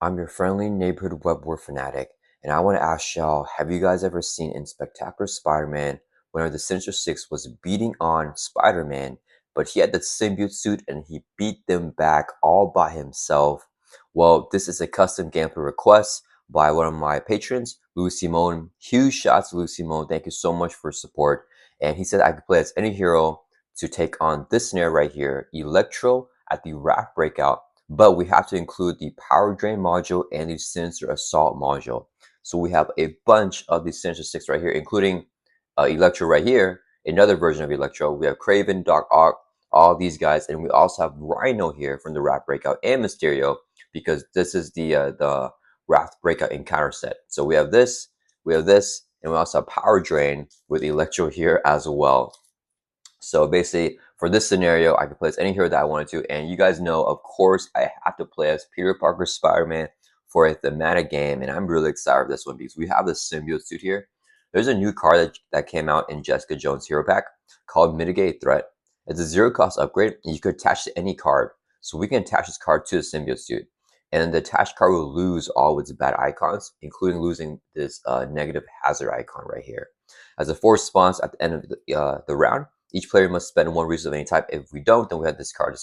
I'm your friendly neighborhood web war fanatic, and I want to ask y'all, have you guys ever seen in Spectacular Spider-Man whenever the Sinister Six was beating on Spider-Man, but he had the symbiote suit and he beat them back all by himself? Well, this is a custom gameplay request by one of my patrons, Loussimon. Huge shots to Loussimon. Thank you so much for support. And he said I could play as any hero to take on this scenario right here, Electro at the raft breakout, but we have to include the power drain module and the sinister assault module. So we have a bunch of these Sinister Six right here, including Electro right here, another version of Electro. We have Craven, Doc Ock, all these guys, and we also have Rhino here from the Raft Breakout and Mysterio, because this is the Raft Breakout encounter set. So we have this, and we also have Power Drain with Electro here as well. So basically, for this scenario, I could play as any hero that I wanted to. And you guys know, of course, I have to play as Peter Parker Spider-Man for a thematic game. And I'm really excited for this one because we have the Symbiote Suit here. There's a new card that came out in Jessica Jones Hero Pack called Mitigate Threat. It's a zero cost upgrade, and you could attach to any card. So we can attach this card to the Symbiote Suit. And the attached card will lose all its bad icons, including losing this negative hazard icon right here. As a force response at the end of the round, each player must spend one resource of any type. If we don't, then we have this card.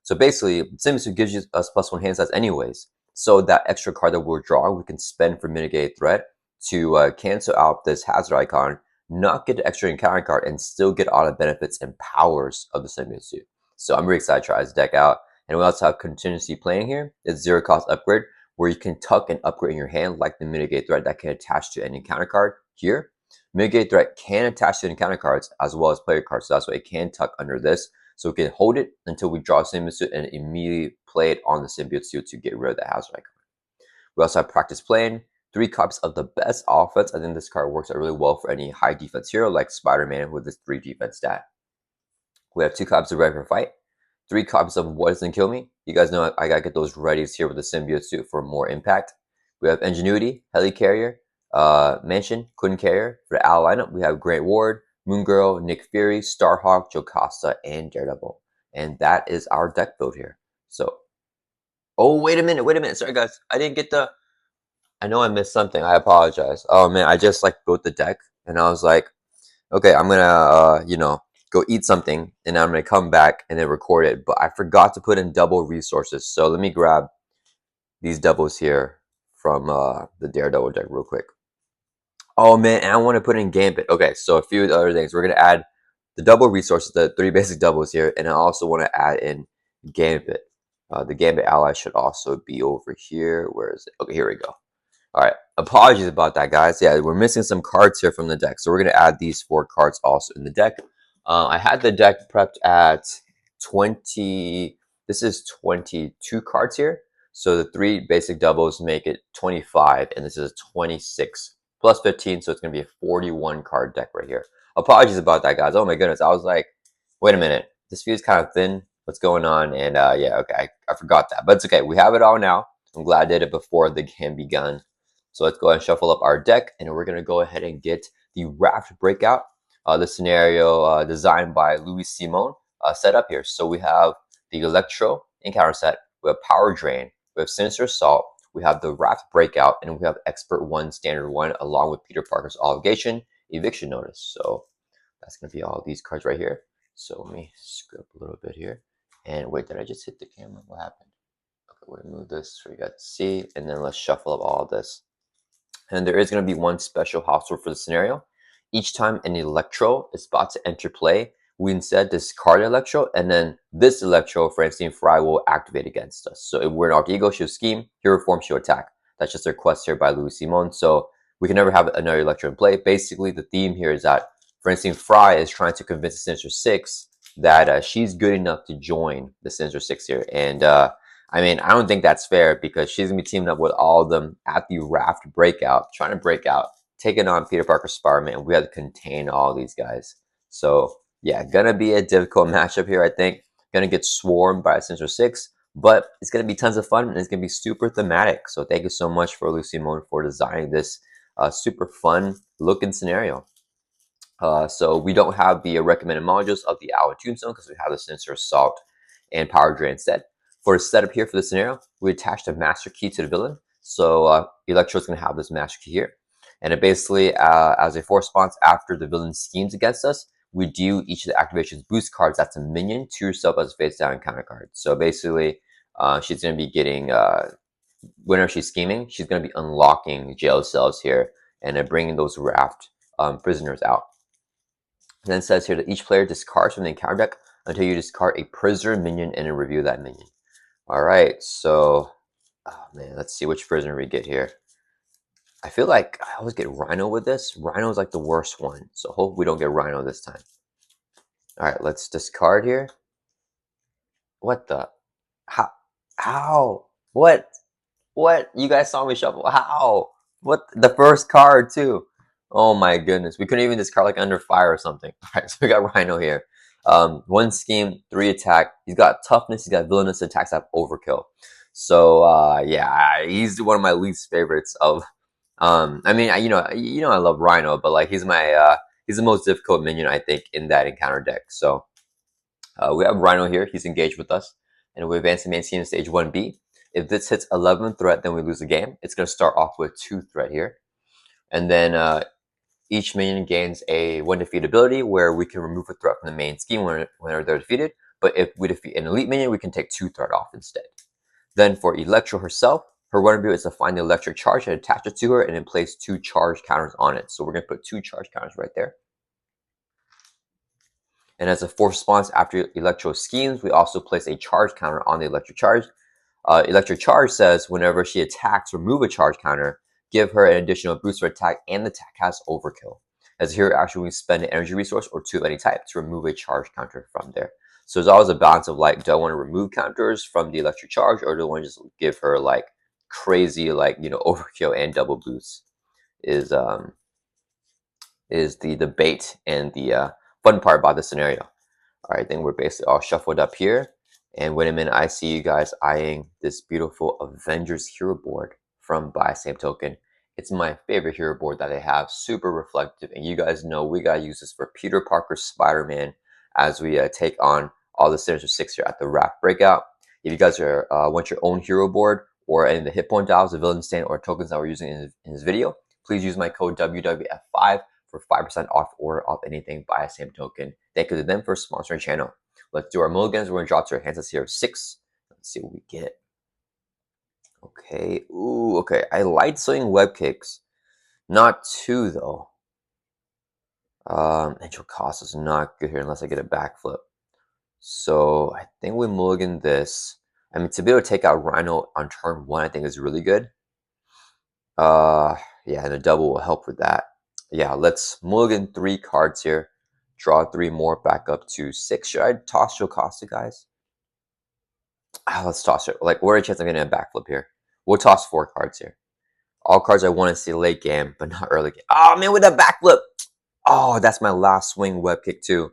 So basically, Symbiote gives us +1 hand size anyways. So that extra card that we're drawing, we can spend for Mitigate Threat to cancel out this hazard icon, not get the extra encounter card, and still get all the benefits and powers of the Symbiote Suit. So I'm really excited to try this deck out. And we also have Contingency Planning here. It's zero cost upgrade, where you can tuck an upgrade in your hand, like the Mitigate Threat that can attach to any encounter card here. Mitigate Threat can attach to encounter cards as well as player cards, so that's why it can tuck under this. So we can hold it until we draw a Symbiote Suit and immediately play it on the Symbiote Suit to get rid of the hazard icon. We also have Practice Playing, 3 copies of the best offense. I think this card works out really well for any high defense hero like Spider-Man with this 3 defense stat. We have 2 copies of Ready for Fight, 3 copies of What Doesn't Kill Me. You guys know I gotta get those readies here with the Symbiote Suit for more impact. We have Ingenuity, Helicarrier, Mansion, Couldn't Carrier. For the Ally lineup, we have Grant Ward, Moon Girl, Nick Fury, Starhawk, Jocasta, and Daredevil. And that is our deck build here. So, oh, wait a minute. Sorry, guys. I didn't get the... I know I missed something. I apologize. Oh, man, I just, built the deck, and I was like, okay, I'm gonna, go eat something, and I'm gonna come back and then record it. But I forgot to put in double resources. So let me grab these doubles here from the Daredevil deck real quick. Oh man, and I want to put in Gambit. Okay, so a few other things. We're gonna add the double resources, the 3 basic doubles here, and I also want to add in Gambit. The Gambit ally should also be over here. Where is it? Okay, here we go. All right, apologies about that, guys. Yeah, we're missing some cards here from the deck, so we're gonna add these 4 cards also in the deck. I had the deck prepped at 20. This is 22 cards here. So the 3 basic doubles make it 25, and this is 26 plus 15, so it's going to be a 41 card deck right here. Apologies about that, guys. Oh my goodness, I was like, wait a minute, this feels kind of thin. What's going on? And yeah, okay, I forgot that, but it's okay. We have it all now. I'm glad I did it before the game began. So let's go ahead and shuffle up our deck, and we're going to go ahead and get the Raft Breakout, the scenario designed by Loussimon, set up here. So we have the Electro encounter set, we have Power Drain, we have Sinister Assault, we have the Raft Breakout, and we have Expert 1, Standard 1, along with Peter Parker's Obligation, Eviction Notice. So that's going to be all these cards right here. So let me screw up a little bit here. And wait, did I just hit the camera? What happened? Okay, we're going to move this so you guys see, and then let's shuffle up all this. And there is going to be one special house rule for the scenario. Each time an Electro is about to enter play, we instead discard Electro, and then this Electro, Francine Frye, will activate against us. So if we're an Archego, she'll scheme, hero form, she'll attack. That's just a request here by Loussimon. So we can never have another Electro in play. Basically, the theme here is that Francine Frye is trying to convince the Sinister Six that she's good enough to join the Sinister Six here. And I mean, I don't think that's fair because she's going to be teaming up with all of them at the Raft Breakout, trying to break out, taking on Peter Parker Spider-Man. We have to contain all these guys. So yeah, gonna be a difficult matchup here, I think. Gonna get swarmed by a Sinister Six, but it's gonna be tons of fun and it's gonna be super thematic. So thank you so much for Loussimon for designing this super fun looking scenario. So we don't have the recommended modules of the Owl Tombstone because we have the Sinister Assault and Power Drain instead. For the setup here for the scenario, we attached a master key to the villain. So Electro's going to have this master key here. And it basically, as a force response after the villain schemes against us, we do each of the activations boost cards. That's a minion to yourself as a face down counter card. So basically, she's going to be getting, whenever she's scheming, she's going to be unlocking jail cells here and bringing those raft prisoners out. And then it says here that each player discards from the encounter deck until you discard a prisoner minion and then review that minion. All right, so, oh man, let's see which prisoner we get here. I feel like I always get Rhino with this. Rhino is like the worst one, so hope we don't get Rhino this time. All right, let's discard here. What the? How? What? What? You guys saw me shuffle. How? What? The first card, too. Oh my goodness. We couldn't even discard like under fire or something. All right, so we got Rhino here. 1 scheme, 3 attack. He's got toughness. He's got villainous attacks. Have overkill. So yeah, he's one of my least favorites of. I mean, you know, I love Rhino, but like he's my he's the most difficult minion I think in that encounter deck. So we have Rhino here. He's engaged with us, and we advance the main scene in stage 1B. If this hits 11 threat, then we lose the game. It's going to start off with 2 threat here, and then each minion gains a 1 defeat ability where we can remove a threat from the main scheme whenever they're defeated. But if we defeat an elite minion, we can take 2 threat off instead. Then for Electro herself, her one ability is to find the electric charge and attach it to her and then place 2 charge counters on it. So we're going to put 2 charge counters right there. And as a force response after Electro schemes, we also place a charge counter on the electric charge. Electric charge says whenever she attacks, remove a charge counter, give her an additional boost for attack, and the attack has overkill. As here, actually, we spend an energy resource or 2 of any type to remove a charge counter from there. So there's always a balance of like, do I want to remove counters from the electric charge, or do I want to just give her like crazy, like, you know, overkill and double boost? Is the debate and the fun part about the scenario. All right, then we're basically all shuffled up here. And wait a minute, I see you guys eyeing this beautiful Avengers hero board from By Same Token. It's my favorite hero board that I have, super reflective. And you guys know we got to use this for Peter Parker Spider-Man as we take on all the Sinister Six here at the raft breakout. If you guys are want your own hero board or any of the hit point dials, the villain stand, or tokens that we're using in this video, please use my code WWF5 for 5% off order of anything By Same Token. Thank you to them for sponsoring the channel. Let's do our mulligans. We're going to draw to our hands. Let's see our 6. Let's see what we get. Okay. Ooh, okay. I like swinging web kicks. Not 2, though. Entral cost is not good here unless I get a backflip. So I think we mulligan this. I mean, to be able to take out Rhino on turn 1, I think is really good. Yeah, and a double will help with that. Yeah, let's mulligan 3 cards here. Draw 3 more, back up to 6. Should I toss Jocasta, guys? Let's toss it. Like, what are the chances I'm getting a backflip here? We'll toss 4 cards here. All cards I want to see late game, but not early game. Oh, man, with a backflip. Oh, that's my last swing web kick, too.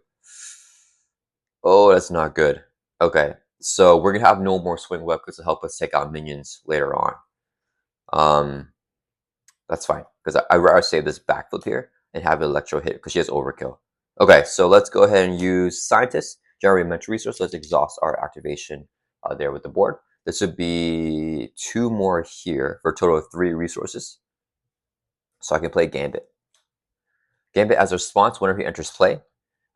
Oh, that's not good. Okay, so we're going to have no more swing web kicks to help us take out minions later on. That's fine, because I'd rather save this backflip here and have Electro hit, because she has overkill. Okay, so let's go ahead and use Scientist, generate mental resource. Let's exhaust our activation there with the board. This would be 2 more here for a total of 3 resources. So I can play Gambit. Gambit as a response whenever he enters play.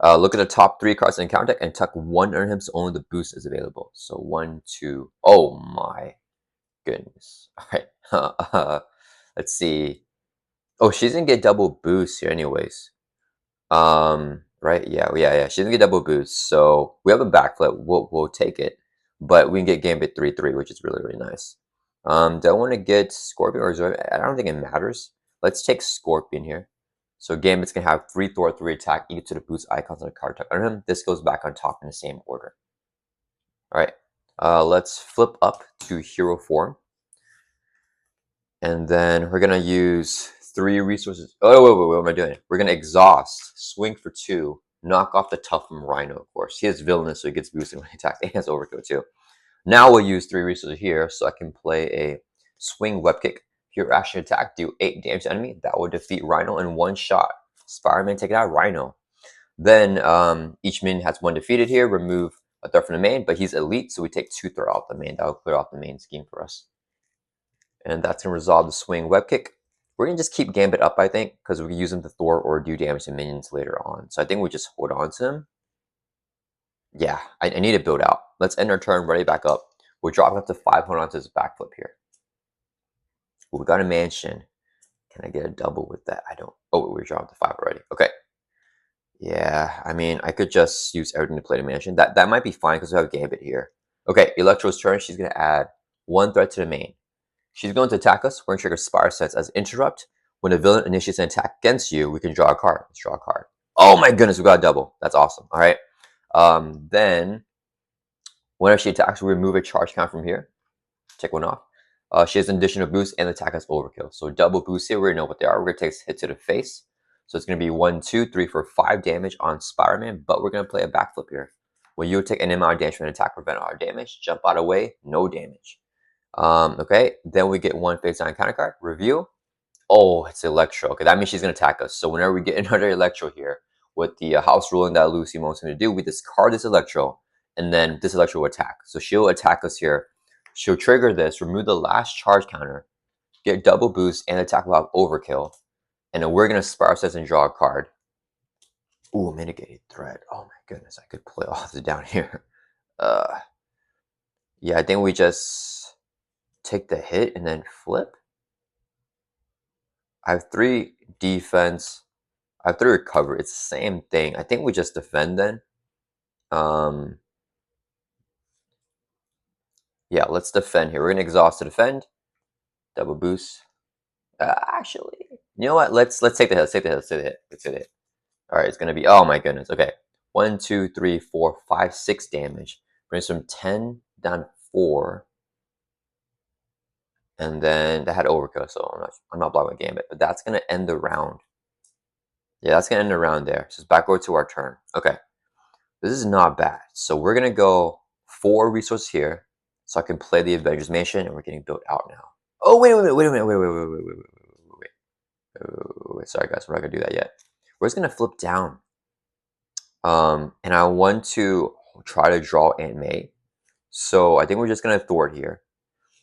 Look at the top 3 cards in the encounter deck and tuck 1 under him so only the boost is available. So 1, 2. Oh my goodness. All right. Let's see. Oh, she's gonna get double boost here anyways. Right? Yeah. She doesn't get double boost, so we have a backflip. We'll take it, but we can get Gambit 3/3, which is really nice. Do I want to get Scorpion or Zoe? I don't think it matters. Let's take Scorpion here. So Gambit's gonna have 3 Thor, 3 attack, equal to the boost icons on the card tuck under him. This goes back on top in the same order. All right. Let's flip up to hero form, and then we're gonna use 3 resources. Oh, wait, what am I doing? We're going to exhaust, swing for 2, knock off the tough from Rhino, of course. He is villainous, so he gets boosted when he attacks, and he has overkill too. Now we'll use 3 resources here, so I can play a swing web kick. Hero action attack, do 8 damage to enemy. That will defeat Rhino in 1 shot. Spider-Man taking out Rhino. Then each minion has 1 defeated here. Remove a threat from the main, but he's elite, so we take 2 threat off the main. That'll clear off the main scheme for us. And that's going to resolve the swing web kick. We're going to just keep Gambit up, I think, because we can use him to thwart or do damage to minions later on. So I think we just hold on to him. Yeah, I need to build out. Let's end our turn, ready back up. We're dropping up to 5, hold on to his backflip here. Ooh, we got a mansion. Can I get a double with that? I don't. Oh, we're dropping to 5 already. Okay. Yeah, I mean, I could just use everything to play the mansion. That might be fine because we have Gambit here. Okay, Electro's turn. She's going to add 1 threat to the main. She's going to attack us. We're going to trigger Spire Sense as interrupt. When a villain initiates an attack against you, we can draw a card. Let's draw a card. Oh my goodness, we got a double. That's awesome. All right. Then, whenever she attacks, we remove a charge count from here. Take 1 off. She has an additional boost and attack as overkill. So double boost here. We already know what they are. We're going to take a hit to the face. So it's going to be 1, 2, 3, 4, 5 damage on Spider-Man. But we're going to play a backflip here. When you take an amount of damage from an attack, prevent our damage. Jump out of the way. No damage. Okay. Then we get 1 face down counter card. Review. Oh, it's Electro. Okay, that means she's going to attack us. So whenever we get another Electro here, with the house ruling that Loussimon is going to do, we discard this Electro, and then this Electro will attack. So she'll attack us here. She'll trigger this, remove the last charge counter, get double boost, and attack without overkill. And then we're going to Spiral Sense and draw a card. Ooh, mitigated threat. Oh my goodness, I could play all this down here. Yeah, I think we just take the hit and then flip. I have 3 defense. I have 3 recovery. It's the same thing. I think we just defend then. Yeah, let's defend here. We're going to exhaust to defend. Double boost. Actually, you know what? Let's take the hit. Let's take the hit. Let's take the hit. Let's take the hit. All right, it's going to be, oh my goodness. Okay. 1, 2, 3, 4, 5, 6 damage. Brings from 10 down to 4. And then that had overkill, so I'm not blocking my Gambit. But that's going to end the round. Yeah, that's going to end the round there. So it's back over to our turn. Okay. This is not bad. So we're going to go 4 resources here. So I can play the Avengers Mansion, and we're getting built out now. Oh, wait a minute. Sorry, guys. We're not going to do that yet. We're just going to flip down. And I want to try to draw Aunt May. So I think we're just going to thwart here.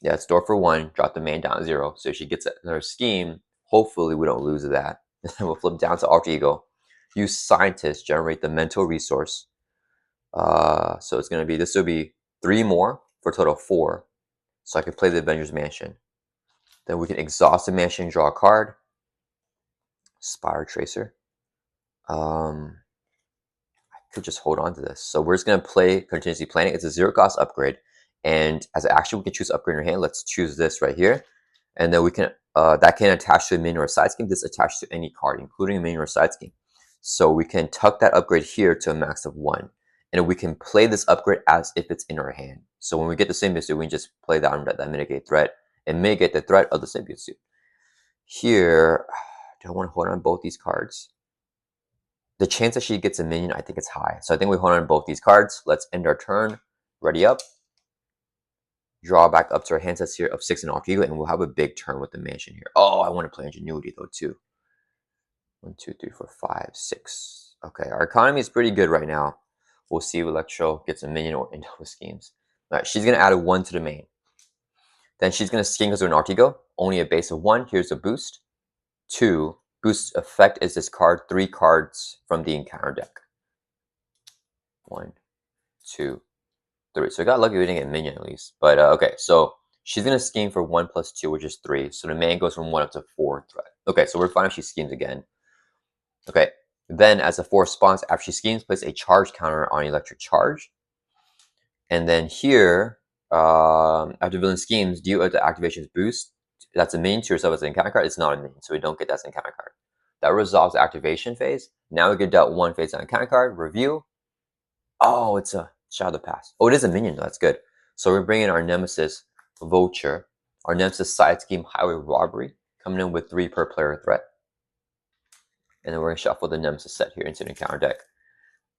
Yeah, it's thwart for 1. Drop the main down to 0. So if she gets another scheme, hopefully we don't lose that. We'll flip down to Alter Ego. Use Scientist, generate the mental resource. So it's going to be, this will be 3 more for a total of 4. So I can play the Avengers Mansion. Then we can exhaust the mansion, draw a card. Spire Tracer. I could just hold on to this. So we're just going to play Contingency Planning. It's a 0 cost upgrade. And as an action, we can choose upgrade in your hand. Let's choose this right here. And then we can, that can attach to a minion or a side scheme. This attached to any card, including a minion or a side scheme. So we can tuck that upgrade here to a max of 1. And we can play this upgrade as if it's in our hand. So when we get the Symbiote Suit, we can just play that mitigate threat and mitigate the threat of the Symbiote Suit. Here, do I want to hold on both these cards? The chance that she gets a minion, I think it's high. So I think we hold on both these cards. Let's end our turn. Ready up. Draw back up to our hand sets here of 6 and Alter Ego, and we'll have a big turn with the mansion here. Oh, I want to play Ingenuity though too. 1, 2, 3, 4, 5, 6. Okay, our economy is pretty good right now. We'll see if Electro gets a minion or into schemes. All right, she's going to add a 1 to the main. Then she's going to scheme because we're an Alter Ego. Only a base of 1. Here's a boost. 2. Boost effect is discard 3 cards from the encounter deck. 1, 2, 3. So I got lucky we didn't get a minion at least. But okay, so she's going to scheme for 1 plus 2, which is 3. So the main goes from 1 up to 4 threat. Okay, so we're fine if she schemes again. Okay, then as a 4 response, after she schemes, place a charge counter on electric charge. And then here, after villain schemes, due to the activation's boost, that's a minion to yourself as an encounter card. It's not a minion, so we don't get that as an encounter card. That resolves the activation phase. Now we get dealt 1 face on encounter card. Review. Oh, it's a Shadow Pass. Oh, it is a minion. That's good. So we're bringing our Nemesis Vulture, our Nemesis side scheme Highway Robbery, coming in with 3 per player threat. And then we're going to shuffle the Nemesis set here into the encounter deck.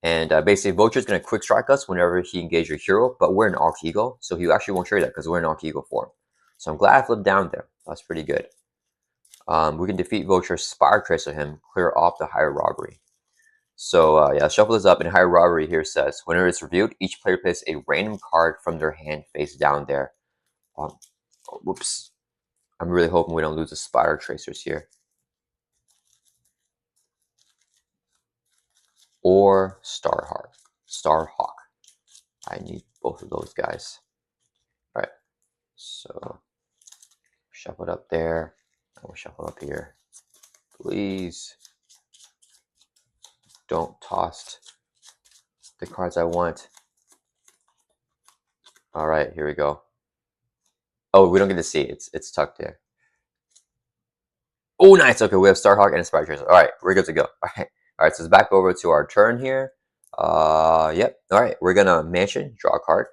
And basically, Vulture is going to quick strike us whenever he engages your hero, but we're an Alter Ego, so he actually won't trigger that because we're in Alter Ego form. So I'm glad I flipped down there. That's pretty good. We can defeat Vulture, Spire Tracer him, clear off the Higher Robbery. So yeah, shuffle this up. And High Robbery here says, whenever it's revealed, each player places a random card from their hand face down there. Oh, whoops. I'm really hoping we don't lose the Spider Tracers here. Or Starhawk. I need both of those guys. All right, so shuffle it up there. I will shuffle up here. Please don't toss the cards I want. All right, here we go. Oh, we don't get to see it. It's tucked there. Oh, nice. Okay, we have Starhawk and a Spider Tracer. All right, we're good to go. All right. So it's back over to our turn here. Yep. All right, we're gonna mansion, draw a card.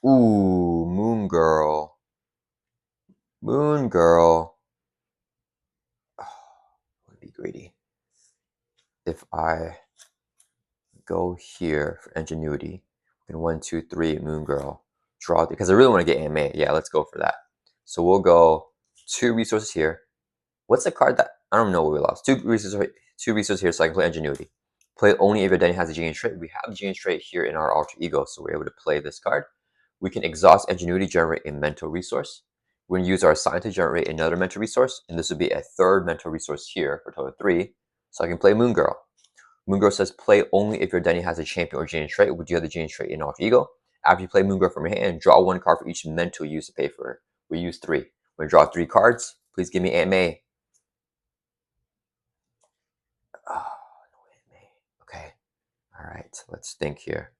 Ooh, Moon Girl. Moon Girl. Oh, would be greedy if I go here for ingenuity. And 1, 2, 3, Moon Girl. Draw because I really want to get AMA. Yeah, let's go for that. So we'll go 2 resources here. What's the card that I don't know what we lost? 2 resources here, so I can play ingenuity. Play only if your identity has a genius trait. We have a genius trait here in our alter ego, so we're able to play this card. We can exhaust ingenuity, generate a mental resource. We're going to use our sign to generate another mental resource, and this would be a 3rd mental resource here for a total of 3. So I can play Moon Girl. Moon Girl says play only if your identity has a champion or genius trait. Would you have the genius trait in alter ego? After you play Moon Girl from your hand, draw 1 card for each mental you use to pay for it. We use 3. We're going to draw 3 cards. Please give me Aunt May. Oh, no Aunt May. Okay. All right. Let's think here.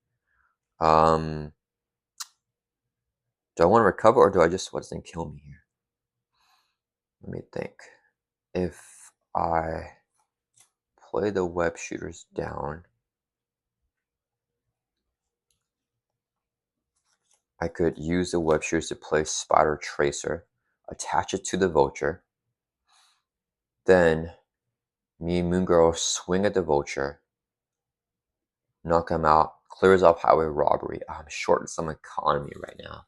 Do I want to recover or do I just what's going to kill me here? Let me think. If I play the web shooters down, I could use the web shooters to play Spider Tracer, attach it to the Vulture. Then me and Moon Girl swing at the Vulture, knock him out, clears off highway robbery. I'm short some economy right now.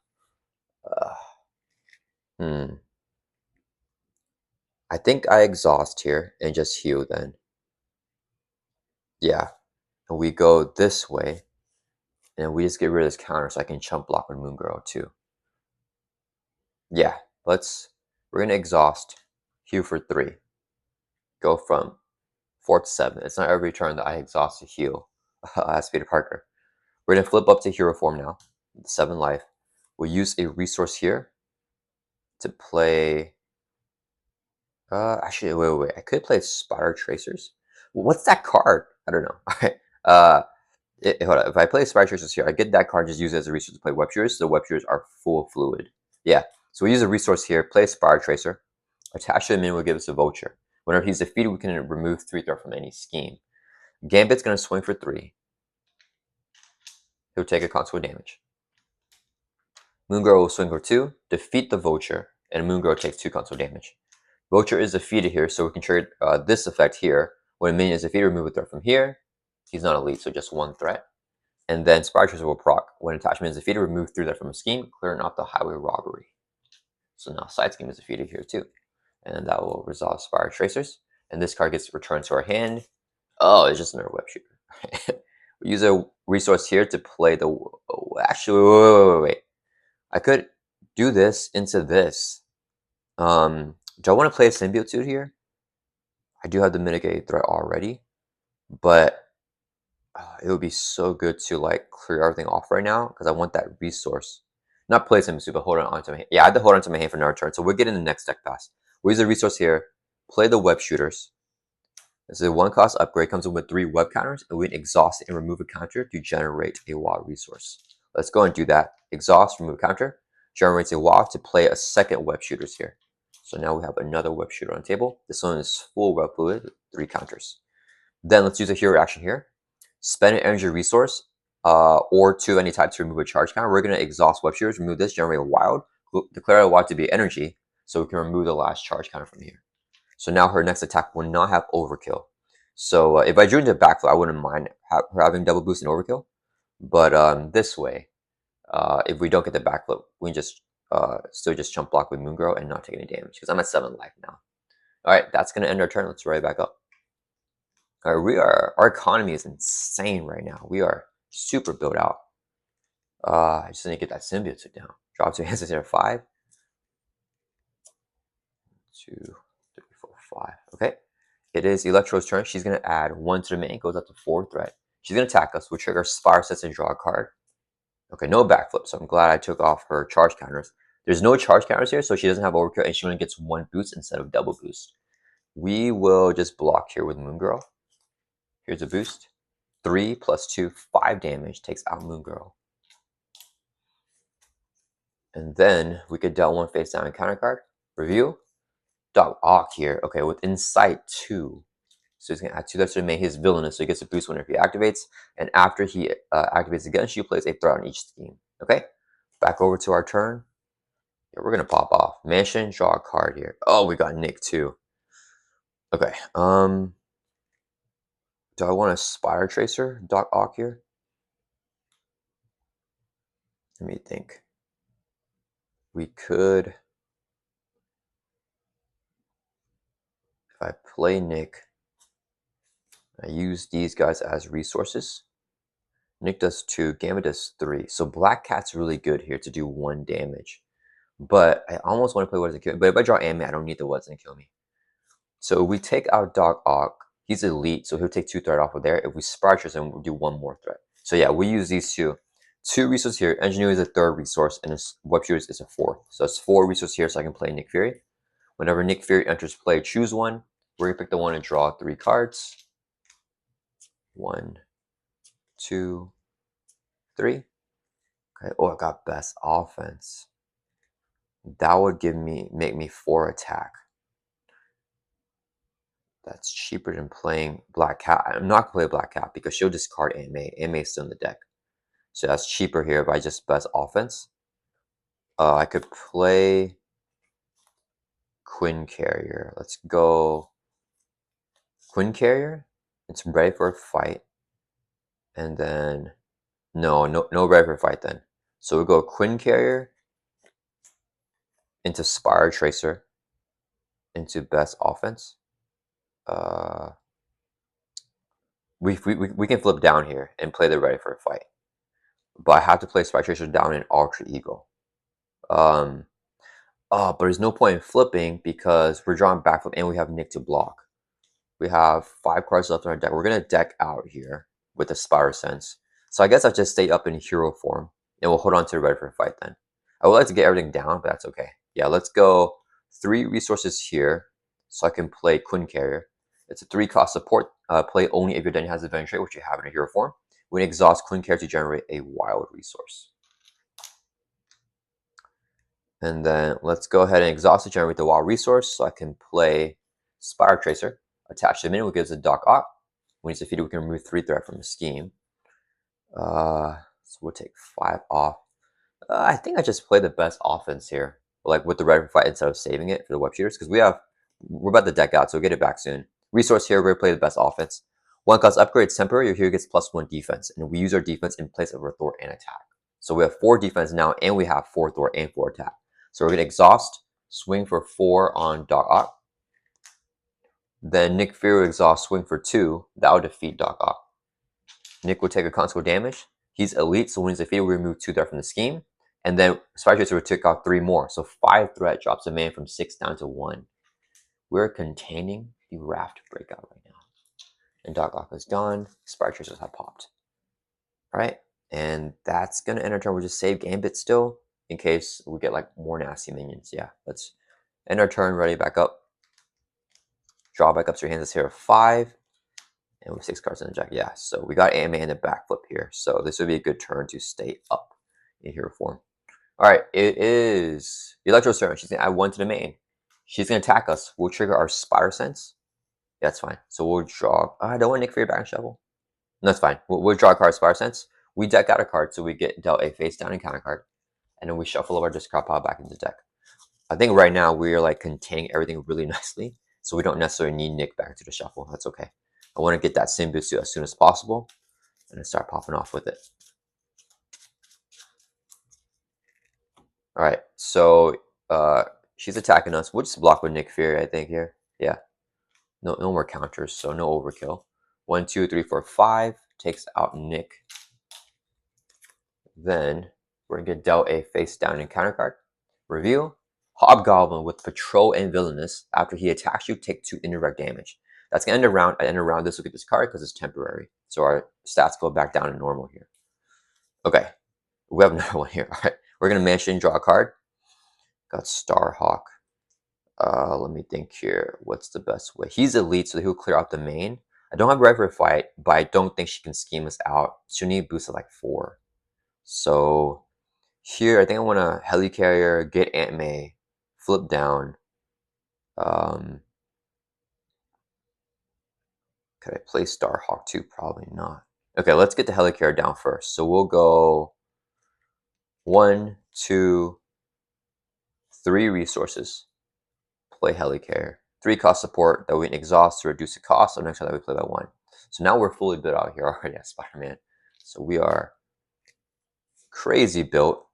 I think I exhaust here and just heal then. Yeah. And we go this way. And we just get rid of this counter so I can chump block with Moon Girl too. Yeah. We're gonna exhaust. Heal for 3. Go from 4 to 7. It's not every turn that I exhaust to heal. As Peter Parker. We're gonna flip up to hero form now. 7 life. We'll use a resource here to play. Actually, wait. I could play Spider Tracers. What's that card? I don't know. All right. Hold on. If I play Spider Tracers here, I get that card, just use it as a resource to play web shooters. So web shooters are full fluid. Yeah. So we use a resource here, play a Spider Tracer. Attach to the minion will give us a vulture. Whenever he's defeated, we can remove 3 threat from any scheme. Gambit's going to swing for 3. He'll take a consequent damage. Moon Girl will swing for 2, defeat the vulture, and Moon Girl takes 2 consequent damage. Vulture is defeated here, so we can trigger this effect here. When a minion is defeated, remove a threat from here. He's not elite, so just 1 threat. And then Spider Tracer will proc. When attachment is defeated, remove 3 threat from a scheme, clearing off the highway robbery. So now side scheme is defeated here too. And that will resolve Spider Tracers. And this card gets returned to our hand. Oh, it's just another web shooter. We use a resource here to play the... Oh, actually, wait. I could do this into this. Do I want to play a Symbiote Suit here? I do have the mitigate threat already. But it would be so good to like clear everything off right now because I want that resource. Not play Symbiote Suit, but hold on to my hand. Yeah, I have to hold on to my hand for another turn. So we're getting the next deck pass. We use a resource here. Play the web shooters. This is a 1 cost upgrade. Comes in with 3 web counters, and we can exhaust it and remove a counter to generate a WoW resource. Let's go and do that. Exhaust, remove a counter, generates a WoW to play a second web shooters here. So now we have another web shooter on the table. This one is full web fluid, 3 counters. Then let's use a hero action here. Spend an energy resource or 2 any type to remove a charge counter. We're going to exhaust web shooters, remove this, generate a wild, declare a wild to be energy, so we can remove the last charge counter from here. So now her next attack will not have overkill. So if I drew into backflip, I wouldn't mind her having double boost and overkill. But this way, if we don't get the backflip, we can just still just chump block with Moon Girl and not take any damage because I'm at 7 life now. All right, that's going to end our turn. Let's right back up. Our economy is insane right now. We are super built out. I just need to get that symbiote suit down. Drop to hands at 5. 2, 3, 4, 5. Okay. It is Electro's turn. She's gonna add 1 to the main, goes up to 4 threat. She's gonna attack us. We'll trigger Spire Sets and draw a card. Okay, no backflip, so I'm glad I took off her charge counters. There's no charge counters here, so she doesn't have overkill, and she only gets 1 boost instead of double boost. We will just block here with Moon Girl. Here's a boost. 3 plus 2, 5 damage, takes out Moon Girl. And then we could deal 1 face down and counter card. Review. Doc Ock here. Okay, with Insight 2. So he's going to add 2 threats to the main. He's villainous, so he gets a boost whenever he activates. And after he activates again, she plays a threat on each scheme. Okay, back over to our turn. Yeah, we're going to pop off. Mansion, draw a card here. Oh, we got Nick too. Okay, do I want a Spider Tracer, Doc Ock here? Let me think. We could, if I play Nick, I use these guys as resources. Nick does 2, Gamma does 3. So Black Cat's really good here to do 1 damage. But I almost want to play What Doesn't Kill Me. But if I draw Ant-Man, I don't need the What Doesn't Kill Me. So we take out Doc Ock. He's elite, so he'll take 2 threat off of there. If we Sprout him, we'll do 1 more threat. So yeah, we use these 2. 2 resources here. Engineering is a 3rd resource, and Web Shooters is a 4th. So it's 4 resources here, so I can play Nick Fury. Whenever Nick Fury enters play, choose 1. We're going to pick the 1 and draw 3 cards. 1, 2, 3. Okay. Oh, I got best offense. That would make me 4 attack. That's cheaper than playing Black Cat. I'm not gonna play Black Cat because she'll discard AMA. AMA is still in the deck. So that's cheaper here by just best offense. I could play Quinn Carrier. Let's go Quinn Carrier. It's ready for a fight. And then no ready for a fight then. So we go Quinn Carrier into Spire Tracer into best offense. We can flip down here and play the ready for a fight. But I have to play Spire Tracer down in Alter Ego. But there's no point in flipping because we're drawing backflip and we have Nick to block. We have 5 cards left on our deck. We're going to deck out here with the Spire Sense. So I guess I'll just stay up in hero form and we'll hold on to the ready for a fight then. I would like to get everything down, but that's okay. Yeah, let's go 3 resources here so I can play Quinn Carrier. It's a 3-cost support. Play only if your den has advantage rate, which you have in a hero form. We can exhaust Quinn Carrier to generate a wild resource. And then let's go ahead and exhaust to generate the wild resource so I can play Spire Tracer. Attach the minion, which gives a Doc Ock. When he's defeated, we can remove 3 threat from the scheme. So we'll take 5 off. I think I just play the best offense here, like with the ready for fight instead of saving it for the web shooters, because we're about to deck out, so we'll get it back soon. Resource here, we're going to play the best offense. 1 cost upgrades temporary, your hero gets +1 defense, and we use our defense in place of our thwart and attack. So we have 4 defense now, and we have 4 thwart and 4 attack. So we're going to exhaust, swing for 4 on Doc Ock. Then Nick Fury will exhaust, swing for 2. That will defeat Doc Ock. Nick will take a consequential damage. He's elite, so when he's defeated, we remove 2 threat from the scheme. And then Spire Tracer will take out 3 more. So 5 threat drops a man from 6 down to 1. We're containing the raft breakout right now. And Doc Ock is done. Spire Tracers have popped. Alright. And that's going to end our turn. We'll just save Gambit still in case we get like more nasty minions. Yeah, let's end our turn. Ready, back up. Draw back up to your hands. Let's hit 5. And with 6 cards in the deck. Yeah, so we got AMA in the backflip here. So this would be a good turn to stay up in hero form. Alright, it is Electro's turn. She's going to add 1 to the main. She's going to attack us. We'll trigger our Spire Sense. Yeah, that's fine. So we'll draw. I don't want Nick Fury back and shovel. No, that's fine. We'll draw a card, Spire Sense. We deck out a card, so we get dealt a face down and counter card. And then we shuffle our discard pile back into the deck. I think right now we are like containing everything really nicely. So we don't necessarily need Nick back to the shuffle. That's okay. I want to get that Symbiote Suit as soon as possible. And then start popping off with it. Alright, so she's attacking us. We'll just block with Nick Fury, I think, here. Yeah. No more counters, so no overkill. 1, 2, 3, 4, 5. Takes out Nick. Then we're going to get dealt a face down encounter card. Reveal. Hobgoblin with Patrol and Villainous. After he attacks you, take 2 indirect damage. That's going to end a round. At end of round, this will get this card because it's temporary. So our stats go back down to normal here. Okay. We have another one here. All right. We're going to mention draw a card. Got Starhawk. Let me think here. What's the best way? He's elite, so he'll clear out the main. I don't have a regular fight, but I don't think she can scheme us out. She'll need boost of like 4. So here, I think I want to Helicarrier, get Aunt May, flip down. Could I play Starhawk too? Probably not. Okay, let's get the Helicarrier down first. So we'll go 1, 2, 3 resources. Play Helicarrier. 3 cost support that we can exhaust to reduce the cost. So next time that we play by 1. So now we're fully built out here already as Spider-Man. So we are crazy built.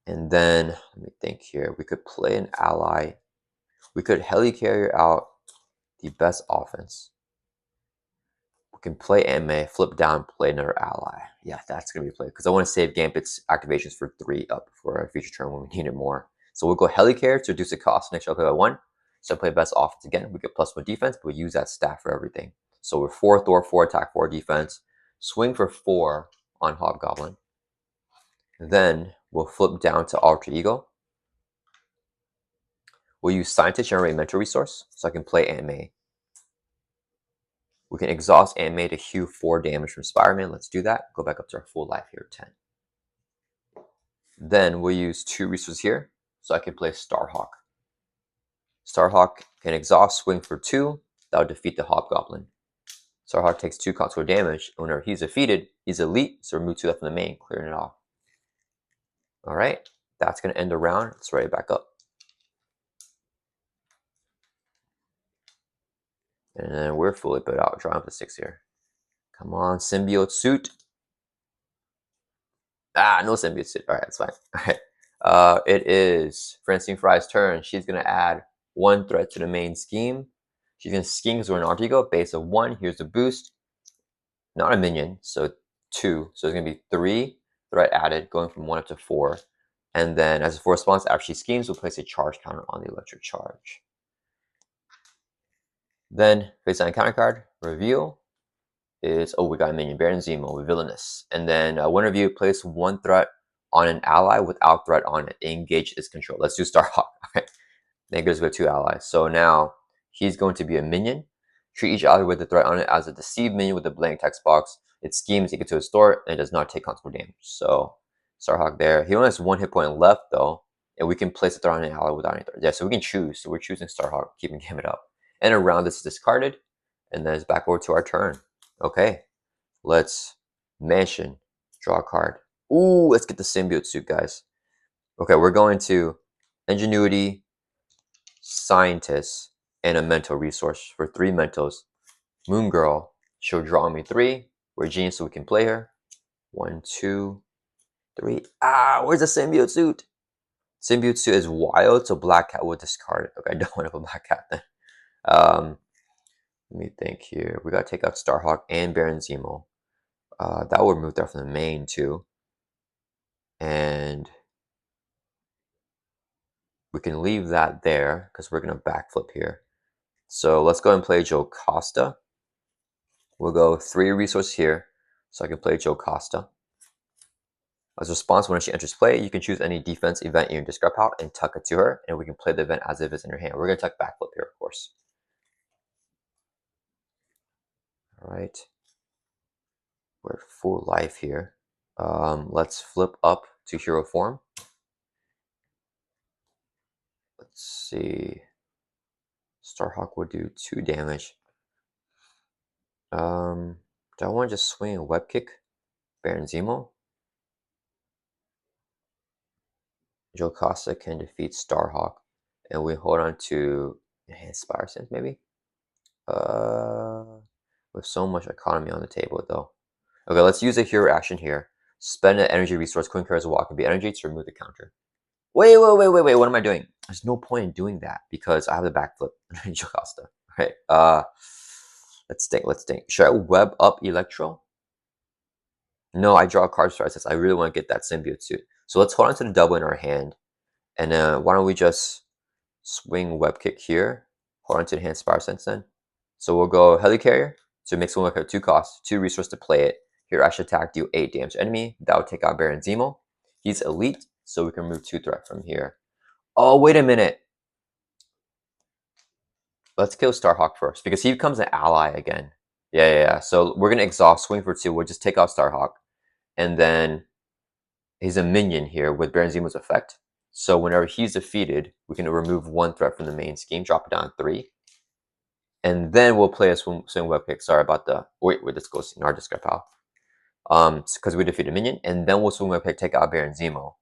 And then let me think here. We could play an ally. We could Helicarrier out the best offense. We can play Anime, flip down, play another ally. Yeah, that's gonna be played because I want to save Gambit's activations for 3 up for a future turn when we need it more. So we'll go Helicarrier to reduce the cost. Next, I'll play by 1. So I play best offense again. We get +1 defense, but we use that stat for everything. So we're 4 Thor, 4 attack, 4 defense. Swing for 4 on Hobgoblin. Then we'll flip down to Alter Ego. We'll use Scientist to generate mental resource, so I can play Aunt May. We can exhaust Aunt May to heal 4 damage from Spider-Man. Let's do that. Go back up to our full life here, 10. Then we'll use 2 resources here, so I can play Starhawk. Starhawk can exhaust, swing for 2. That'll defeat the Hobgoblin. Starhawk takes 2 contour damage. Whenever he's defeated, he's elite, so remove 2 left from the main, clearing it off. Alright, that's going to end the round. Let's write it back up. And then we're fully put out. Drawing up the 6 here. Come on, Symbiote Suit. No Symbiote Suit. Alright, that's fine. Alright. It is Francine Frye's turn. She's going to add 1 threat to the main scheme. She's going to scheme because we're an alter ego. Base of 1. Here's the boost. Not a minion, so 2. So it's going to be 3 threat added, going from 1 up to 4. And then as a 4 response, after she schemes, we'll place a charge counter on the electric charge. Then, face down counter card, reveal is, we got a minion, Baron Zemo with Villainous. And then one of you place 1 threat on an ally without threat on it. Engage its control. Let's do Starhawk. Okay. Then it goes with 2 allies. So now he's going to be a minion. Treat each ally with a threat on it as a deceived minion with a blank text box. It schemes, take it to a store, and it does not take consequential damage. So Starhawk there. He only has 1 hit point left though, and we can place a threat on an ally without any threat. Yeah, so we can choose. So we're choosing Starhawk, keeping Gambit up. And around this is discarded, and then it's back over to our turn. Okay, let's mention, draw a card. Ooh, let's get the Symbiote Suit, guys. Okay, we're going to Ingenuity, Scientist, and a mental resource for 3 mentals. Moon Girl, she'll draw me 3. We're genius, so we can play her. 1, 2, 3. Where's the Symbiote Suit? Symbiote Suit is wild, so Black Cat will discard it. Okay, I don't want to put Black Cat then. Let me think here. We got to take out Starhawk and Baron Zemo. That will remove that from the main too. And we can leave that there because we're going to backflip here. So let's go and play Joe Costa. We'll go 3 resources here, so I can play Joe Costa. As a response, when she enters play, you can choose any defense event in your discard pile and tuck it to her, and we can play the event as if it's in your hand. We're going to tuck backflip here, of course. All right. We're full life here. Let's flip up to hero form. Let's see. Starhawk will do 2 damage. Do I want to just swing a web kick? Baron Zemo? Joe Costa can defeat Starhawk. And we hold on to Enhanced Spire Sense, maybe? With so much economy on the table, though. Okay, let's use a hero action here. Spend an energy resource, Queen Carries a Walk, and be energy to remove the counter. Wait, what am I doing? There's no point in doing that because I have the backflip. Joe Costa. Right. Let's think. Let's think. Should I web up Electro? No, I draw a card strike since I really want to get that Symbiote Suit. So let's hold on to the double in our hand. And why don't we just swing Web Kick here? Hold on to the hand Spiral Sense then. So we'll go Helicarrier. So it makes one with 2 costs, 2 resource to play it. Here I should attack, deal 8 damage to enemy. That would take out Baron Zemo. He's elite, so we can remove 2 threat from here. Oh, wait a minute. Let's kill Starhawk first, because he becomes an ally again. Yeah. So we're going to exhaust, swing for 2. We'll just take out Starhawk. And then he's a minion here with Baron Zemo's effect. So whenever he's defeated, we can remove 1 threat from the main scheme, drop it down to 3. And then we'll play a swing web kick. Sorry about the... Wait, this goes in our discard pile. Because we defeat a minion. And then we'll swing web kick, take out Baron Zemo.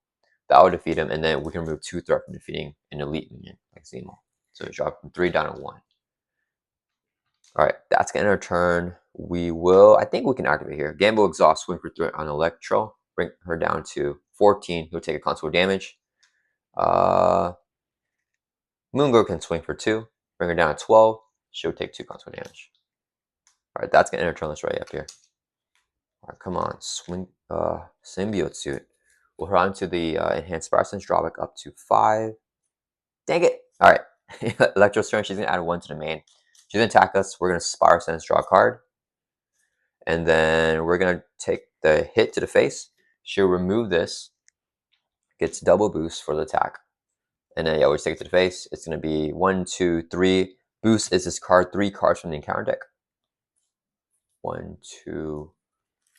That will defeat him. And then we can remove 2 threat from defeating an elite minion like Zemo. So drop from 3 down to 1. Alright, that's going to end our turn. We will... I think we can activate here. Gamble Exhaust, swing for 3 on Electro. Bring her down to 14. He'll take a console damage. Moongirl can swing for 2. Bring her down to 12. She'll take 2 console damage. Alright, that's going to end our turn. Let's right up here. Alright, come on. Swing Symbiote Suit. We'll hold on to the Enhanced Spiral Sense, drawback up to 5. Dang it! Alright. Electro's turn. She's going to add 1 to the main. She's going to attack us. We're going to Spiral Sense, draw a card. And then we're going to take the hit to the face. She'll remove this. Gets double boost for the attack. And then, yeah, we just take it to the face. It's going to be 1, 2, 3. Boost is this card, 3 cards from the encounter deck. 1, 2,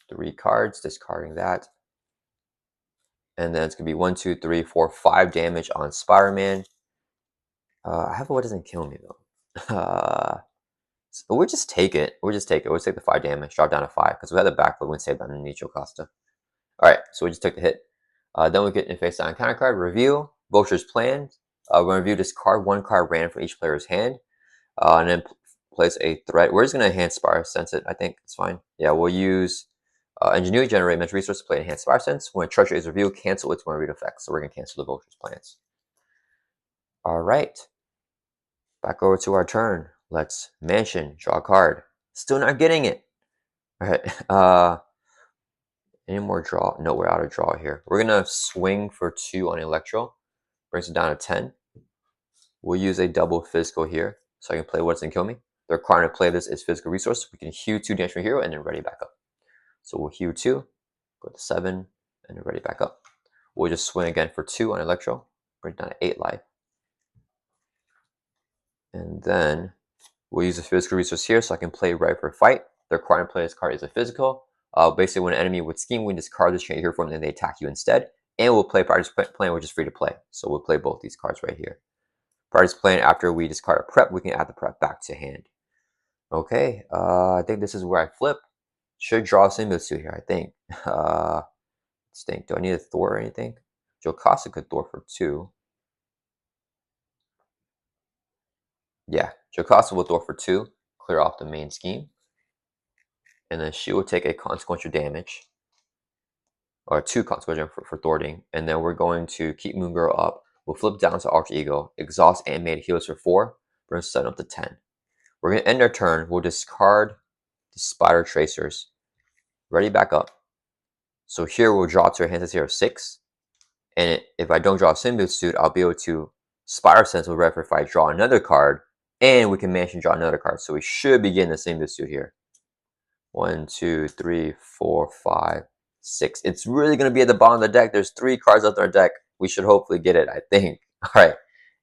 3 cards, discarding that. And then it's going to be 1, 2, 3, 4, 5 damage on Spider-Man. I have what doesn't kill me, though. So we'll just take it. We'll just take it. We'll take the 5 damage, drop down to 5, because we had the backflip when saved on Nicho Costa. Alright, so we just took the hit. Then we get in face down encounter card, review, Vulture's Plan. We're going to review this card, 1 card random from each player's hand. And then place a threat. We're just going to Enhance Spiral Sense it, I think. It's fine. Yeah, we'll use Ingenuity, generate mental resource to play Enhanced Spiral Sense. When Treasure is revealed, cancel its 1 read effect. So we're going to cancel the Vulture's Plans. Alright. Back over to our turn. Let's Mansion, draw a card. Still not getting it. Alright. Any more draw? No, we're out of draw here. We're going to swing for 2 on Electro. Brings it down to 10. We'll use a double physical here, so I can play What Doesn't Kill Me. The requirement to play this is physical resource. We can heal 2 damage from hero and then ready back up. So we'll heal 2, go to 7, and then ready back up. We'll just swing again for 2 on Electro. Bring it down to 8 life. And then we'll use a physical resource here, so I can play Ready for Fight. The requirement to play this card is a physical. Basically, when an enemy would scheme, we discard this chain here for them, and they attack you instead. And we'll play Priority Plan, which is free to play. So we'll play both these cards right here. Priority Plan, after we discard a prep, we can add the prep back to hand. Okay, I think this is where I flip. Should draw a Symbiote Suit here, I think. Let's think. Do I need a Thor or anything? Jocasta could Thor for 2. Yeah, Jocasta will Thor for 2. Clear off the main scheme. And then she will take a consequential damage. Or 2 consequential for thwarting. And then we're going to keep Moongirl up. We'll flip down to Alter Ego. Exhaust animated heals for 4. We're going to set up to 10. We're going to end our turn. We'll discard the Spider Tracers. Ready back up. So here we'll draw to our hand to 6. And if I don't draw a Symbiote Suit, I'll be able to Spider Sense with Red if I draw another card. And we can Mansion draw another card. So we should be getting the Symbiote Suit here. 1, 2, 3, 4, 5, 6. It's really going to be at the bottom of the deck. There's 3 cards left in our deck. We should hopefully get it, I think. Alright.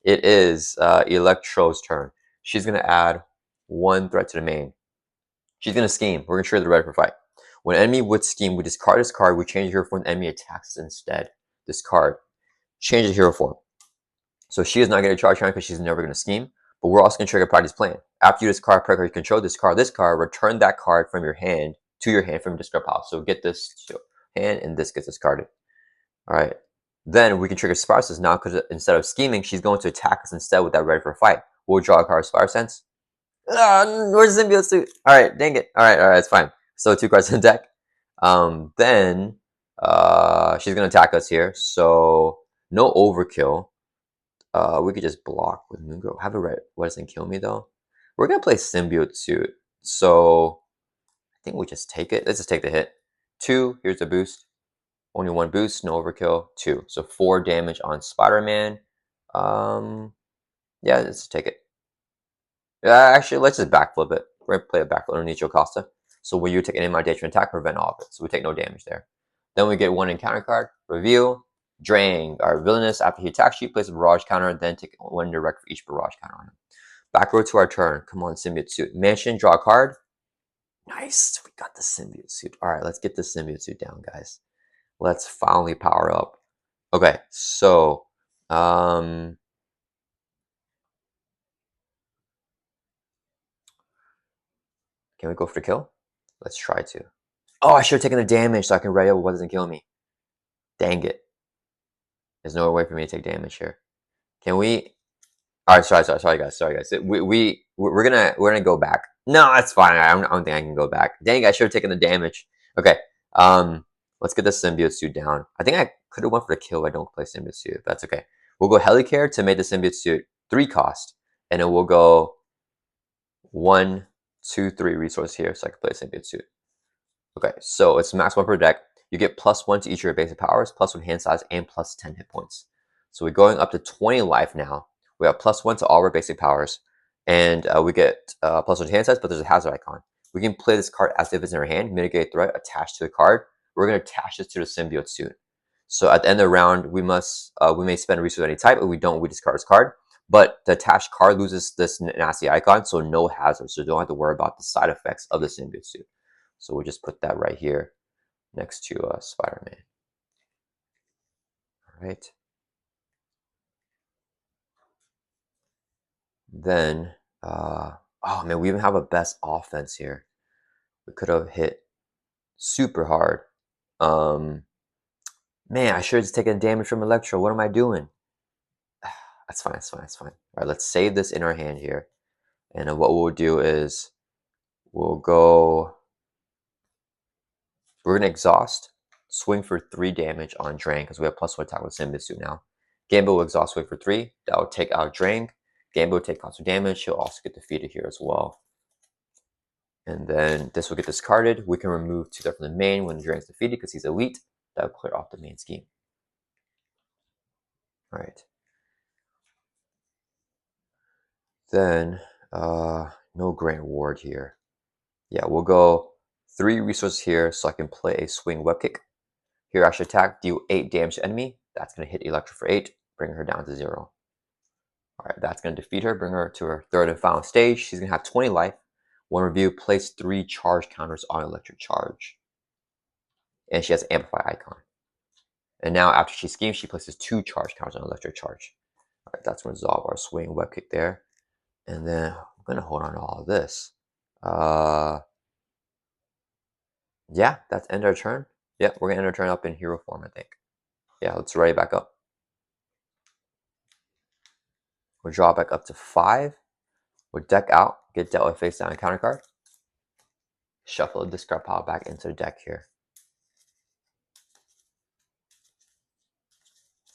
It is Electro's turn. She's going to add 1 threat to the main. She's going to scheme. We're going to trigger the Ready for Fight. When enemy would scheme, we discard this card. We change the hero form. The enemy attacks us instead. This card. Change the hero form. So she is not going to charge time because she's never going to scheme. But we're also going to trigger Party's Plan. After you discard card you control, this card, return that card from your hand to your hand from your discard pile. So get this to hand and this gets discarded. Alright. Then we can trigger Spiral Sense now because instead of scheming, she's going to attack us instead with that Ready for a Fight. We'll draw a card of Spiral Sense. Where's the Symbiote Suit? Alright, dang it. Alright, it's fine. So 2 cards in the deck. Then she's going to attack us here. So no overkill. We could just block with Moongirl. Have a Red. What doesn't kill me though? We're going to play Symbiote Suit. So I think we just take it. Let's just take the hit. 2, here's the boost. Only 1 boost, no overkill. 2. So 4 damage on Spider-Man. Yeah, let's take it. Actually, let's just backflip it. We're gonna play a backflip underneath Jocasta. So when you take any damage attack, prevent all of it. So we take no damage there. Then we get 1 encounter card. Reveal. Drain. Our villainous, after he attacks you, place a barrage counter, then take 1 direct for each barrage counter on him. Back row to our turn. Come on, Symbiote Suit. Mansion, draw a card. Nice. We got the Symbiote Suit. All right, let's get the Symbiote Suit down, guys. Let's finally power up. Okay, so can we go for the kill? Let's try to. Oh, I should have taken the damage so I can ready up what doesn't kill me. Dang it. There's no way for me to take damage here. Can we? All right, sorry, guys. We're gonna go back. No, that's fine. I don't think I can go back. Dang, I should have taken the damage. Okay, let's get the Symbiote Suit down. I think I could have went for the kill. I don't play Symbiote Suit. That's okay. We'll go Helicare to make the Symbiote Suit 3 cost, and then we'll go 1, 2, 3 resource here so I can play Symbiote Suit. Okay, so it's max 1 per deck. You get +1 to each of your basic powers, +1 hand size, and +10 hit points. So we're going up to 20 life now. We have +1 to all our basic powers, and we get +1 hand size, but there's a hazard icon. We can play this card as if it's in our hand, mitigate threat attached to the card. We're going to attach this to the Symbiote Suit. So at the end of the round, we may spend a resource of any type. If we don't, we discard this card. But the attached card loses this nasty icon, so no hazard. So don't have to worry about the side effects of the Symbiote Suit. So we'll just put that right here next to Spider-Man. All right. Then, oh man, we even have a best offense here. We could have hit super hard. Man, I should have just taken damage from Electro. What am I doing? That's fine. All right, let's save this in our hand here. And then what we'll do is we're going to exhaust, swing for 3 damage on Drain because we have +1 attack with Symbiote Suit now. Gambo will exhaust, swing for 3. That will take out Drain. Gambo will take constant damage. He'll also get defeated here as well. And then this will get discarded. We can remove 2 from the main when Drain's defeated because he's elite. That will clear off the main scheme. All right. Then, no Grand Ward here. Yeah, we'll go 3 resources here so I can play a swing web kick. Here, I should attack, deal 8 damage to enemy. That's going to hit Electro for 8, bring her down to 0. All right, that's going to defeat her, bring her to her 3rd and final stage. She's going to have 20 life. One review, place 3 charge counters on electric charge. And she has an amplify icon. And now after she schemes, she places 2 charge counters on electric charge. All right, that's going to resolve our swing web kick there. And then I'm going to hold on to all of this. Yeah, that's end our turn. Yeah, we're going to end our turn up in hero form, I think. Yeah, let's ready back up. We'll draw back up to 5. We'll deck out, get dealt with face down counter card. Shuffle the discard pile back into the deck here.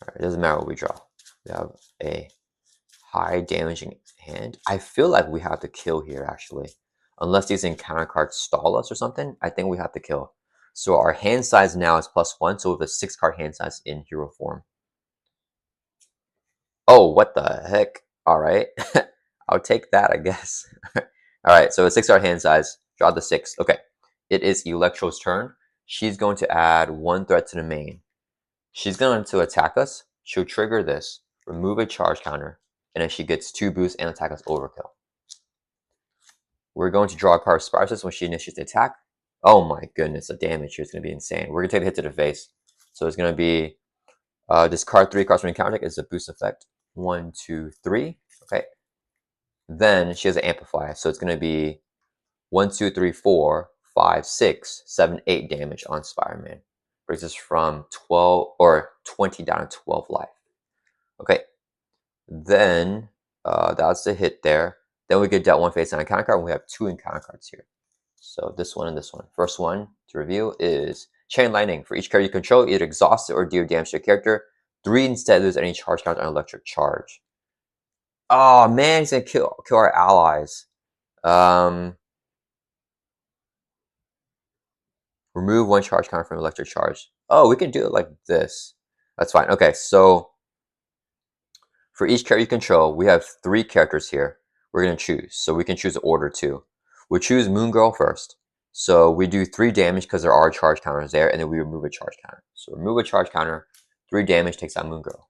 All right, it doesn't matter what we draw. We have a high damaging hand. I feel like we have to kill here, actually. Unless these encounter cards stall us or something, I think we have to kill. So our hand size now is +1, so we have a 6-card hand size in hero form. Oh, what the heck? All right. I'll take that, I guess. All right, so a 6-card hand size. Draw the 6. Okay. It is Electro's turn. She's going to add 1 threat to the main. She's going to attack us. She'll trigger this, remove a charge counter, and then she gets 2 boosts and attack us overkill. We're going to draw a card Sparsus when she initiates the attack. Oh my goodness, the damage here is going to be insane. We're going to take a hit to the face. So it's going to be discard 3 cards from encounter deck. It's a boost effect. 1, 2, 3. Okay. Then she has an amplify. So it's going to be 1, 2, 3, 4, 5, 6, 7, 8 damage on Spider-Man. Brings us from 12 or 20 down to 12 life. Okay. Then that's the hit there. Then we get dealt 1 face down encounter card, and we have 2 encounter cards here. So this one and this one. First one to reveal is Chain Lightning. For each character you control, either exhaust it or deal damage to your character. 3 instead lose any charge count on electric charge. Oh man, he's gonna kill our allies. Remove one charge counter from electric charge. Oh, we can do it like this. That's fine. Okay, so for each character you control, we have 3 characters here we're going to choose. So we can choose order too. We'll choose Moon Girl first. So we do 3 damage because there are charge counters there, and then we remove a charge counter. So remove a charge counter, 3 damage takes out Moon Girl.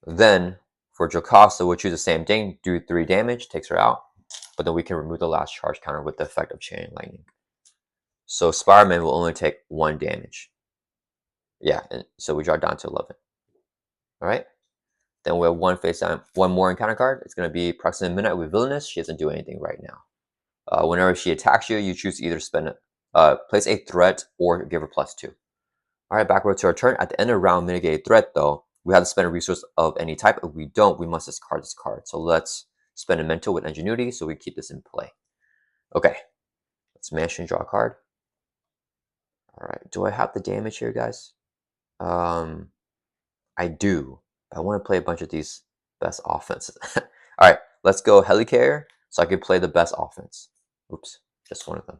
Then for Jocasta, we'll choose the same thing, do 3 damage, takes her out. But then we can remove the last charge counter with the effect of Chain Lightning. So Spider-Man will only take 1 damage. Yeah, and so we draw down to 11. Alright. Then we have one face down, one more encounter card. It's going to be Proximate Midnight with Villainous. She doesn't do anything right now. Whenever she attacks you, you choose to either place a threat or give her +2. Alright, backward to our turn. At the end of the round, mitigate a threat though. We have to spend a resource of any type. If we don't, we must discard this card. So let's spend a mental with Ingenuity so we keep this in play. Okay, let's manage and draw a card. Alright, do I have the damage here, guys? I do. I want to play a bunch of these best offenses. Alright, let's go Helicarrier so I can play the best offense. Oops, just one of them.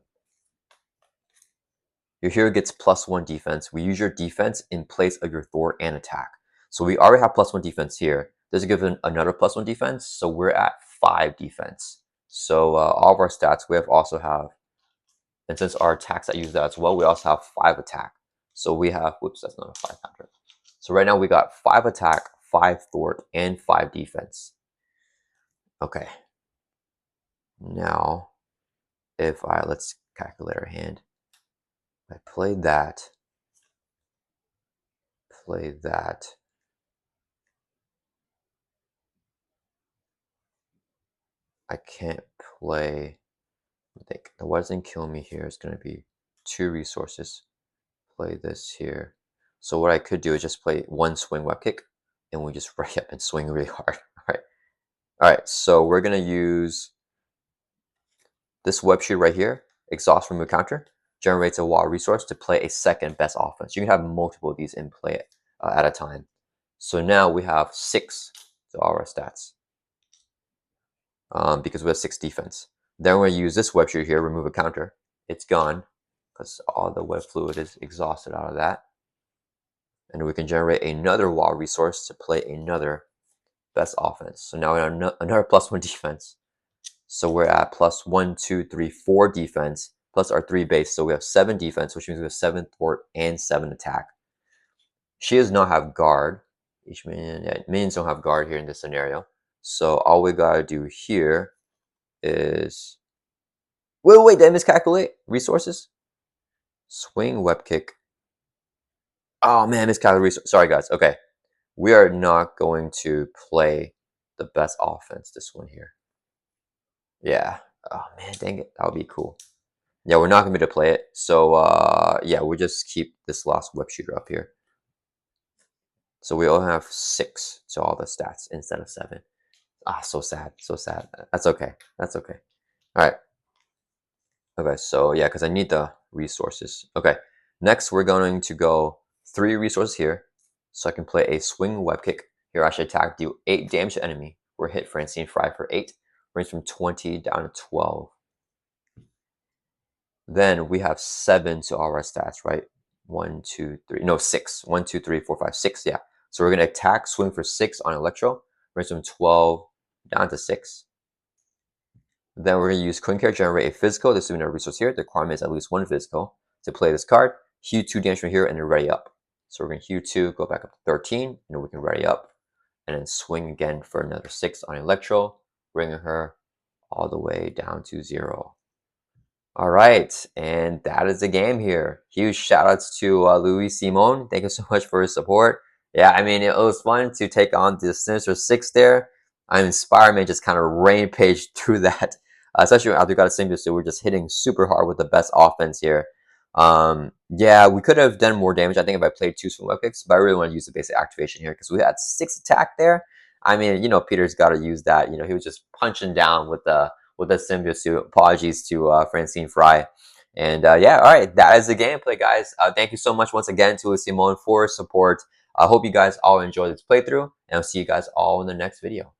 Your hero gets +1 defense. We use your defense in place of your thwart and attack. So we already have +1 defense here. This is given another +1 defense, so we're at 5 defense. So all of our stats we also have, and since our attacks that use that as well, we also have 5 attack. So we have, whoops, that's not a 500. So right now we got 5 attack, 5 thwart, and 5 defense. Okay. Now, if let's calculate our hand. I play that. I can't play. I think what doesn't kill me here is going to be 2 resources. Play this here. So what I could do is just play 1 swing web kick, and we just right up and swing really hard. All right. So we're going to use this web shoot right here. Exhaust remove counter generates a wild resource to play a second best offense. You can have multiple of these in play at a time. So now we have 6 to all our stats because we have 6 defense. Then we're going to use this web shoot here, remove a counter. It's gone because all the web fluid is exhausted out of that. And we can generate another wild resource to play another best offense. So now we have another +1 defense. So we're at +1, 2, 3, 4 defense, plus our 3 base. So we have 7 defense, which means we have 7 thwart and 7 attack. She does not have guard. Each minion, minions don't have guard here in this scenario. So all we gotta do here is wait, did I miscalculate resources? Swing web kick. Oh man, miscalculated resource. Sorry guys. Okay, we are not going to play the best offense this one here. Yeah. Oh man, dang it. That would be cool. Yeah, we're not gonna be able to play it. So yeah, we'll just keep this last web shooter up here. So we only have 6 to all the stats instead of 7. Ah, so sad. So sad. That's okay. That's okay. Alright. Okay, so yeah, because I need the resources. Okay. Next we're going to go 3 resources here. So I can play a swing web kick. Here I should attack, deal 8 damage to enemy. We're hit Francine Frye for 8. Range from 20 down to 12. Then we have 7 to all our stats, right? 1, 2, 3. No, 6. 1, 2, 3, 4, 5, 6. Yeah. So we're going to attack, swing for 6 on Electro. Range from 12 down to 6. Then we're going to use Coin Care, generate a physical. This is a resource here. The requirement is at least 1 physical to play this card. Heal 2 damage from here and then ready up. So we're going to heal 2, go back up to 13, and then we can ready up. And then swing again for another 6 on Electro, bringing her all the way down to 0. All right, and that is the game here. Huge shout outs to Loussimon. Thank you so much for his support. Yeah, I mean, it was fun to take on the Sinister Six there. I mean, Spider-Man just kind of rampaged through that, especially after we got a Symbiote Suit. We're just hitting super hard with the best offense here. Yeah, we could have done more damage, I think, if I played 2 swing web kicks, but I really want to use the basic activation here because we had 6 attack there. I mean, you know, Peter's got to use that. You know, he was just punching down with the Symbiote Suit. Apologies to Francine Frye. And yeah, all right, that is the gameplay, guys. Thank you so much once again to Simone for support. I hope you guys all enjoyed this playthrough, and I'll see you guys all in the next video.